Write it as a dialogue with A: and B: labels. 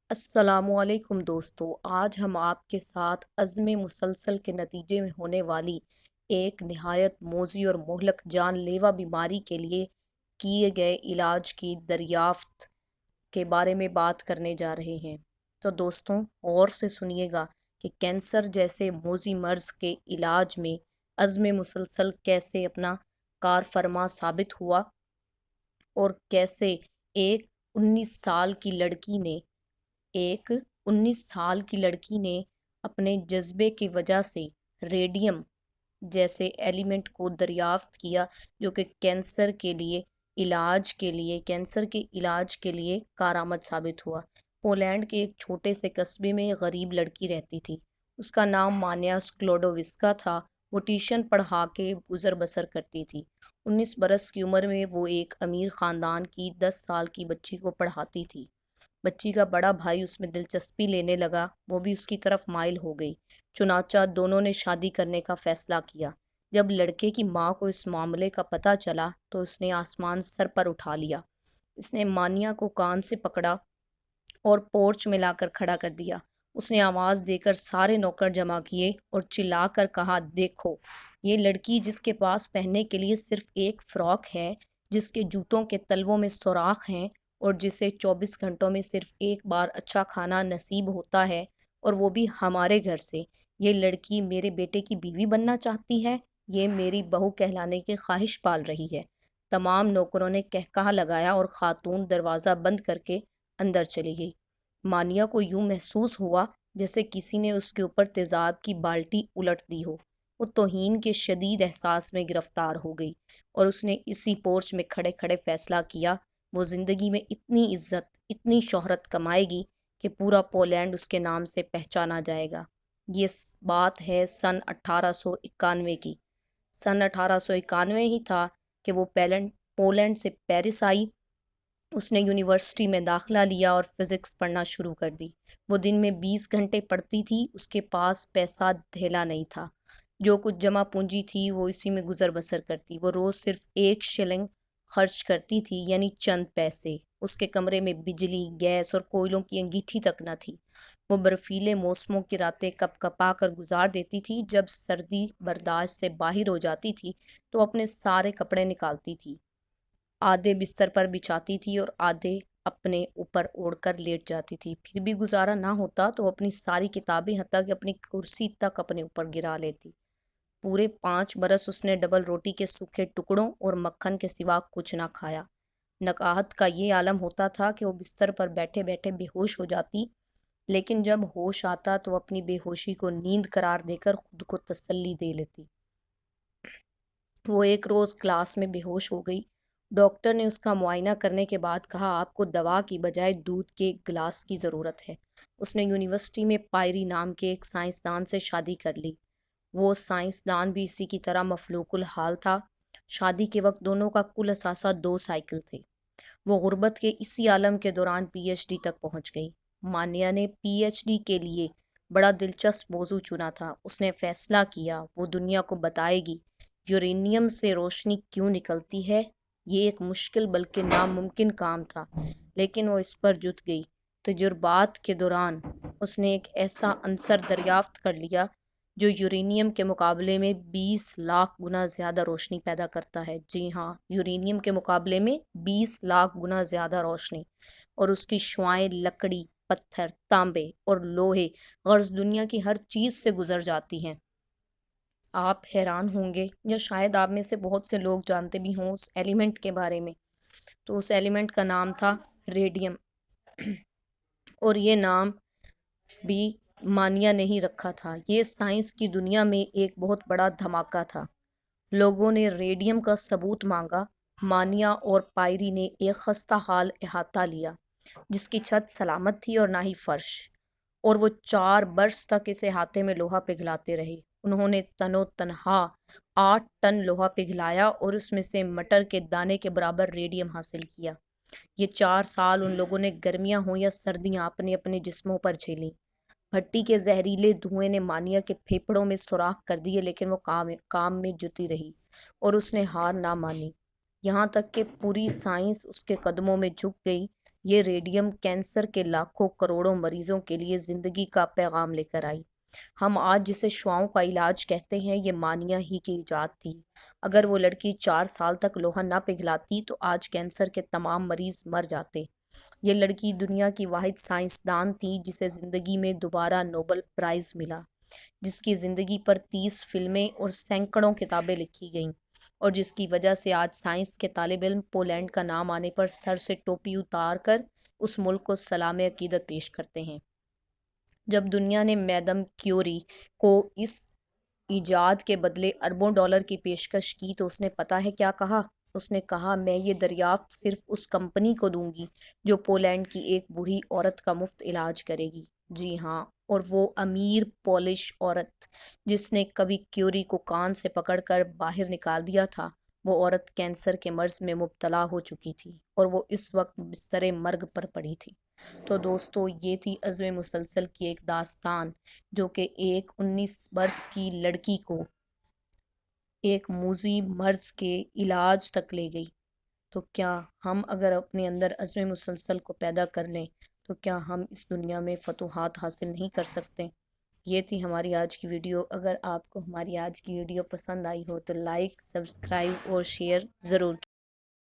A: السلام علیکم دوستو، آج ہم آپ کے ساتھ عزم مسلسل کے نتیجے میں ہونے والی ایک نہایت موذی اور مہلک جان لیوا بیماری کے لیے کیے گئے علاج کی دریافت کے بارے میں بات کرنے جا رہے ہیں۔ تو دوستوں، غور سے سنیے گا کہ کینسر جیسے موذی مرض کے علاج میں عزم مسلسل کیسے اپنا کارفرما ثابت ہوا اور کیسے ایک 19 سال کی لڑکی نے ایک 19 سال کی لڑکی نے اپنے جذبے کی وجہ سے ریڈیم جیسے ایلیمنٹ کو دریافت کیا، جو کہ کینسر کے علاج کے لیے کارآمد ثابت ہوا۔ پولینڈ کے ایک چھوٹے سے قصبے میں ایک غریب لڑکی رہتی تھی۔ اس کا نام مانیا سکلوڈووسکا تھا۔ وہ ٹیوشن پڑھا کے گزر بسر کرتی تھی۔ 19 برس کی عمر میں وہ ایک امیر خاندان کی 10 سال کی بچی کو پڑھاتی تھی۔ بچی کا بڑا بھائی اس میں دلچسپی لینے لگا، وہ بھی اس کی طرف مائل ہو گئی۔ چنانچہ دونوں نے شادی کرنے کا فیصلہ کیا۔ جب لڑکے کی ماں کو اس معاملے کا پتہ چلا تو اس نے آسمان سر پر اٹھا لیا۔ اس نے مانیا کو کان سے پکڑا اور پورچ میں لا کر کھڑا کر دیا۔ اس نے آواز دے کر سارے نوکر جمع کیے اور چلا کر کہا، دیکھو، یہ لڑکی جس کے پاس پہننے کے لیے صرف ایک فراک ہے، جس کے جوتوں کے تلووں میں سوراخ ہیں اور جسے 24 گھنٹوں میں صرف ایک بار اچھا کھانا نصیب ہوتا ہے، اور وہ بھی ہمارے گھر سے، یہ لڑکی میرے بیٹے کی بیوی بننا چاہتی ہے، یہ میری بہو کہلانے کی خواہش پال رہی ہے۔ تمام نوکروں نے قہقہہ لگایا اور خاتون دروازہ بند کر کے اندر چلی گئی۔ مانیا کو یوں محسوس ہوا جیسے کسی نے اس کے اوپر تیزاب کی بالٹی الٹ دی ہو۔ وہ توہین کے شدید احساس میں گرفتار ہو گئی اور اس نے اسی پورچ میں کھڑے کھڑے فیصلہ کیا، وہ زندگی میں اتنی عزت، اتنی شہرت کمائے گی کہ پورا پولینڈ اس کے نام سے پہچانا جائے گا۔ یہ بات ہے سن 1891 کی۔ سن 1891 ہی تھا کہ وہ پولینڈ سے پیرس آئی۔ اس نے یونیورسٹی میں داخلہ لیا اور فزکس پڑھنا شروع کر دی۔ وہ دن میں 20 گھنٹے پڑھتی تھی۔ اس کے پاس پیسہ دھیلا نہیں تھا۔ جو کچھ جمع پونجی تھی وہ اسی میں گزر بسر کرتی۔ وہ روز صرف 1 شلنگ خرچ کرتی تھی، یعنی چند پیسے۔ اس کے کمرے میں بجلی، گیس اور کوئلوں کی انگیٹھی تک نہ تھی۔ وہ برفیلے موسموں کی راتیں کپ کپا کر گزار دیتی تھی۔ جب سردی برداشت سے باہر ہو جاتی تھی تو اپنے سارے کپڑے نکالتی تھی، آدھے بستر پر بچھاتی تھی اور آدھے اپنے اوپر اوڑھ کر لیٹ جاتی تھی۔ پھر بھی گزارا نہ ہوتا تو اپنی ساری کتابیں حتیٰ کہ اپنی کرسی تک اپنے اوپر گرا لیتی۔ پورے 5 برس اس نے ڈبل روٹی کے سوکھے ٹکڑوں اور مکھن کے سوا کچھ نہ کھایا۔ نکاہت کا یہ عالم ہوتا تھا کہ وہ بستر پر بیٹھے بیٹھے بے ہوش ہو جاتی، لیکن جب ہوش آتا تو اپنی بے ہوشی کو نیند قرار دے کر خود کو تسلی دے لیتی۔ وہ ایک روز کلاس میں بے ہوش ہو گئی۔ ڈاکٹر نے اس کا معائنہ کرنے کے بعد کہا، آپ کو دوا کی بجائے دودھ کے ایک گلاس کی ضرورت ہے۔ اس نے یونیورسٹی میں پائری نام کے ایک سائنسدان سے شادی کر لی۔ وہ سائنسدان بھی اسی کی طرح مفلوق الحال تھا۔ شادی کے وقت دونوں کا کل اثاثہ 2 سائیکل تھے۔ وہ غربت کے اسی عالم کے دوران پی ایچ ڈی تک پہنچ گئی۔ مانیا نے پی ایچ ڈی کے لیے بڑا دلچسپ موضوع چنا تھا۔ اس نے فیصلہ کیا وہ دنیا کو بتائے گی یورینیم سے روشنی کیوں نکلتی ہے۔ یہ ایک مشکل بلکہ ناممکن کام تھا، لیکن وہ اس پر جت گئی۔ تجربات کے دوران اس نے ایک ایسا عنصر دریافت کر لیا جو یورینیم کے مقابلے میں 20 لاکھ گنا زیادہ روشنی پیدا کرتا ہے۔ جی ہاں، یورینیم کے مقابلے میں 20 لاکھ گنا زیادہ روشنی، اور اس کی شعاعیں لکڑی، پتھر، تانبے اور لوہے غرض دنیا کی ہر چیز سے گزر جاتی ہیں۔ آپ حیران ہوں گے، یا شاید آپ میں سے بہت سے لوگ جانتے بھی ہوں اس ایلیمنٹ کے بارے میں۔ تو اس ایلیمنٹ کا نام تھا ریڈیم، اور یہ نام بھی مانیا نے ہی رکھا تھا۔ یہ سائنس کی دنیا میں ایک بہت بڑا دھماکہ تھا۔ لوگوں نے ریڈیم کا ثبوت مانگا۔ مانیا اور پائری نے ایک خستہ حال احاطہ لیا جس کی چھت سلامت تھی اور نہ ہی فرش، اور وہ 4 برس تک اس احاطے میں لوہا پگھلاتے رہے۔ انہوں نے تن و تنہا 8 ٹن لوہا پگھلایا اور اس میں سے مٹر کے دانے کے برابر ریڈیم حاصل کیا۔ یہ 4 سال ان لوگوں نے گرمیاں ہوں یا سردیاں اپنے اپنے جسموں پر جھیلیں۔ بھٹی کے زہریلے دھوئیں نے مانیا کے پھیپھڑوں میں سوراخ کر دیے، لیکن وہ کام میں جتی رہی اور اس نے ہار نہ مانی، یہاں تک کہ پوری سائنس اس کے قدموں میں جھک گئی۔ یہ ریڈیم کینسر کے لاکھوں کروڑوں مریضوں کے لیے زندگی کا پیغام لے کر آئی۔ ہم آج جسے شعاؤں کا علاج کہتے ہیں، یہ مانیہ ہی کی ایجاد تھی۔ اگر وہ لڑکی 4 سال تک لوہا نہ پگھلاتی تو آج کینسر کے تمام مریض مر جاتے۔ یہ لڑکی دنیا کی واحد سائنسدان تھی جسے زندگی میں دوبارہ نوبل پرائز ملا، جس کی زندگی پر 30 فلمیں اور سینکڑوں کتابیں لکھی گئیں، اور جس کی وجہ سے آج سائنس کے طالب علم پولینڈ کا نام آنے پر سر سے ٹوپی اتار کر اس ملک کو سلام عقیدت پیش کرتے ہیں۔ جب دنیا نے میڈم کیوری کو اس ایجاد کے بدلے اربوں ڈالر کی پیشکش کی تو اس نے پتہ ہے کیا کہا؟ اس نے کہا، میں یہ دریافت صرف اس کمپنی کو دوں گی جو پولینڈ کی ایک بوڑھی عورت کا مفت علاج کرے گی۔ جی ہاں، اور وہ امیر پولش عورت جس نے کبھی کیوری کو کان سے پکڑ کر باہر نکال دیا تھا، وہ عورت کینسر کے مرض میں مبتلا ہو چکی تھی اور وہ اس وقت بستر مرگ پر پڑی تھی۔ تو دوستو، یہ تھی عزم مسلسل کی ایک داستان جو کہ ایک 19 برس کی لڑکی کو ایک موذی مرض کے علاج تک لے گئی۔ تو کیا ہم اگر اپنے اندر عزم مسلسل کو پیدا کر لیں تو کیا ہم اس دنیا میں فتوحات حاصل نہیں کر سکتے؟ یہ تھی ہماری آج کی ویڈیو۔ اگر آپ کو ہماری آج کی ویڈیو پسند آئی ہو تو لائک، سبسکرائب اور شیئر ضرور